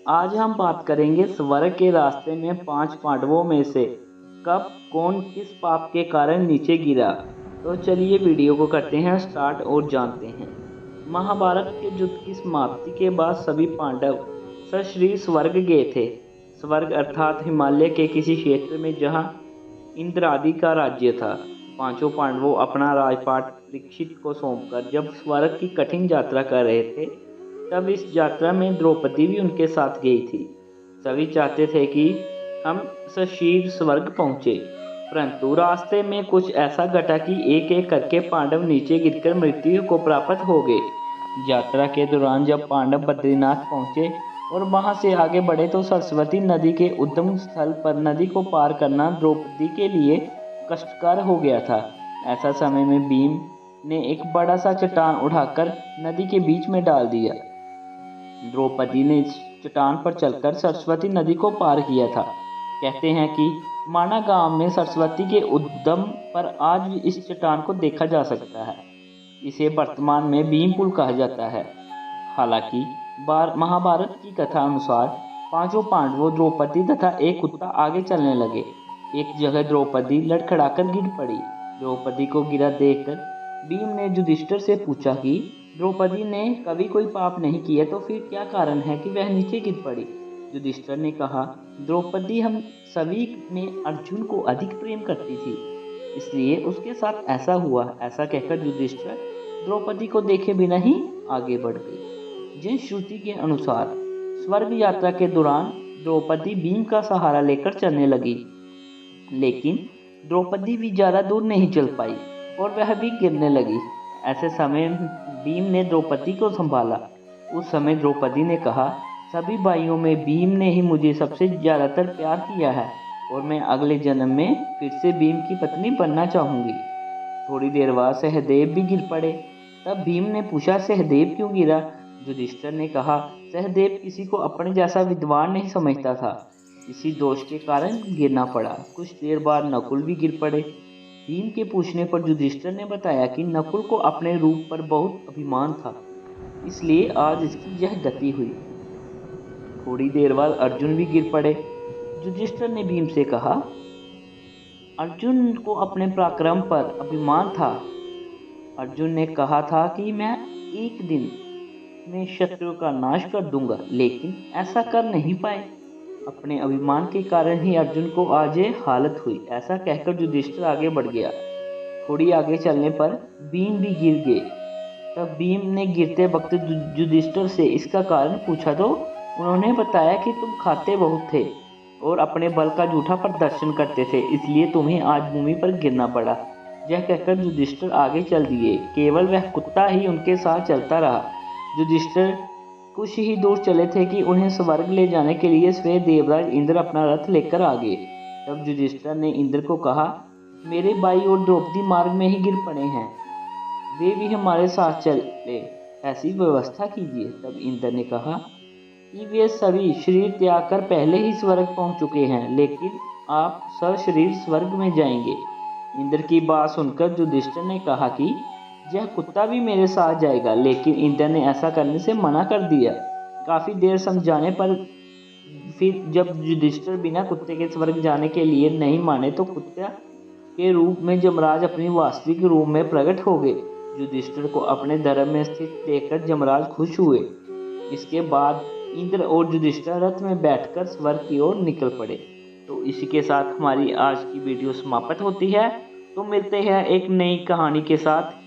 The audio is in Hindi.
आज हम बात करेंगे स्वर्ग के रास्ते में 5 पांडवों में से कब कौन किस पाप के कारण नीचे गिरा। तो चलिए वीडियो को करते हैं स्टार्ट और जानते हैं। महाभारत के युद्ध की समाप्ति के बाद सभी पांडव सशरीर स्वर्ग गए थे। स्वर्ग अर्थात हिमालय के किसी क्षेत्र में जहां इंद्र आदि का राज्य था। पांचों पांडवों अपना राजपाट परीक्षित को सौंपकर जब स्वर्ग की कठिन यात्रा कर रहे थे, तब इस यात्रा में द्रौपदी भी उनके साथ गई थी। सभी चाहते थे कि हम सशीर स्वर्ग पहुँचे, परंतु रास्ते में कुछ ऐसा घटा कि एक एक करके पांडव नीचे गिरकर मृत्यु को प्राप्त हो गए। यात्रा के दौरान जब पांडव बद्रीनाथ पहुँचे और वहां से आगे बढ़े तो सरस्वती नदी के उद्गम स्थल पर नदी को पार करना द्रौपदी के लिए कष्टकर हो गया था। ऐसा समय में भीम ने एक बड़ा सा चट्टान उठाकर नदी के बीच में डाल दिया। द्रौपदी ने इस चट्टान पर चलकर सरस्वती नदी को पार किया था। कहते हैं कि माना गांव में सरस्वती के उद्गम पर आज भी इस चट्टान को देखा जा सकता है। इसे वर्तमान में भीम पुल कहा जाता है। हालांकि महाभारत की कथा अनुसार पांचों पांडवों, द्रौपदी तथा एक कुत्ता आगे चलने लगे। एक जगह द्रौपदी लड़खड़ाकर गिर पड़ी। द्रौपदी को गिरा देखकर भीम ने युधिष्ठिर से पूछा कि द्रौपदी ने कभी कोई पाप नहीं किया, तो फिर क्या कारण है कि वह नीचे गिर पड़ी। युधिष्ठिर ने कहा, द्रौपदी हम सभी में अर्जुन को अधिक प्रेम करती थी, इसलिए उसके साथ ऐसा हुआ। ऐसा कहकर युधिष्ठिर द्रौपदी को देखे बिना ही आगे बढ़ गई। जिन श्रुति के अनुसार स्वर्ग यात्रा के दौरान द्रौपदी भीम का सहारा लेकर चलने लगी, लेकिन द्रौपदी भी ज्यादा दूर नहीं चल पाई और वह भी गिरने लगी। ऐसे समय भीम ने द्रौपदी को संभाला। उस समय द्रौपदी ने कहा, सभी भाइयों में भीम ने ही मुझे सबसे ज्यादातर प्यार किया है और मैं अगले जन्म में फिर से भीम की पत्नी बनना चाहूंगी। थोड़ी देर बाद सहदेव भी गिर पड़े। तब भीम ने पूछा, सहदेव क्यों गिरा? युधिष्ठिर ने कहा, सहदेव किसी को अपने जैसा विद्वान नहीं समझता था, इसी दोष के कारण गिरना पड़ा। कुछ देर बाद नकुल भी गिर पड़े। भीम के पूछने पर युधिष्ठिर ने बताया कि नकुल को अपने रूप पर बहुत अभिमान था, इसलिए आज इसकी यह गति हुई। थोड़ी देर बाद अर्जुन भी गिर पड़े। युधिष्ठिर ने भीम से कहा, अर्जुन को अपने पराक्रम पर अभिमान था। अर्जुन ने कहा था कि मैं एक दिन में शत्रु का नाश कर दूंगा, लेकिन ऐसा कर नहीं पाए। अपने अभिमान के कारण ही अर्जुन को आज ये हालत हुई। ऐसा कहकर युधिष्ठिर आगे बढ़ गया। थोड़ी आगे चलने पर भीम भी गिर गए। तब भीम ने गिरते वक्त युधिष्ठिर से इसका कारण पूछा तो उन्होंने बताया कि तुम खाते बहुत थे और अपने बल का झूठा प्रदर्शन करते थे, इसलिए तुम्हें आज भूमि पर गिरना पड़ा। यह कहकर युधिष्ठिर आगे चल दिए। केवल वह कुत्ता ही उनके साथ चलता रहा। युधिष्ठिर कुछ ही दूर चले थे कि उन्हें स्वर्ग ले जाने के लिए स्वयं देवराज इंद्र अपना रथ लेकर आ गए। तब युधिष्ठिर ने इंद्र को कहा, मेरे भाई और द्रौपदी मार्ग में ही गिर पड़े हैं, वे भी हमारे साथ चले, ऐसी व्यवस्था कीजिए। तब इंद्र ने कहा कि वे सभी शरीर त्याग कर पहले ही स्वर्ग पहुंच चुके हैं, लेकिन आप सशरीर स्वर्ग में जाएंगे। इंद्र की बात सुनकर युधिष्ठिर ने कहा कि यह कुत्ता भी मेरे साथ जाएगा, लेकिन इंद्र ने ऐसा करने से मना कर दिया। काफी देर समझाने पर फिर जब युधिष्ठिर बिना कुत्ते के स्वर्ग जाने के लिए नहीं माने, तो कुत्ता के रूप में यमराज अपनी वास्तविक रूप में प्रकट हो गए। युधिष्ठिर को अपने धर्म में स्थित देखकर यमराज खुश हुए। इसके बाद इंद्र और युधिष्ठिर रथ में बैठकर स्वर्ग की ओर निकल पड़े। तो इसी के साथ हमारी आज की वीडियो समाप्त होती है। तो मिलते हैं एक नई कहानी के साथ।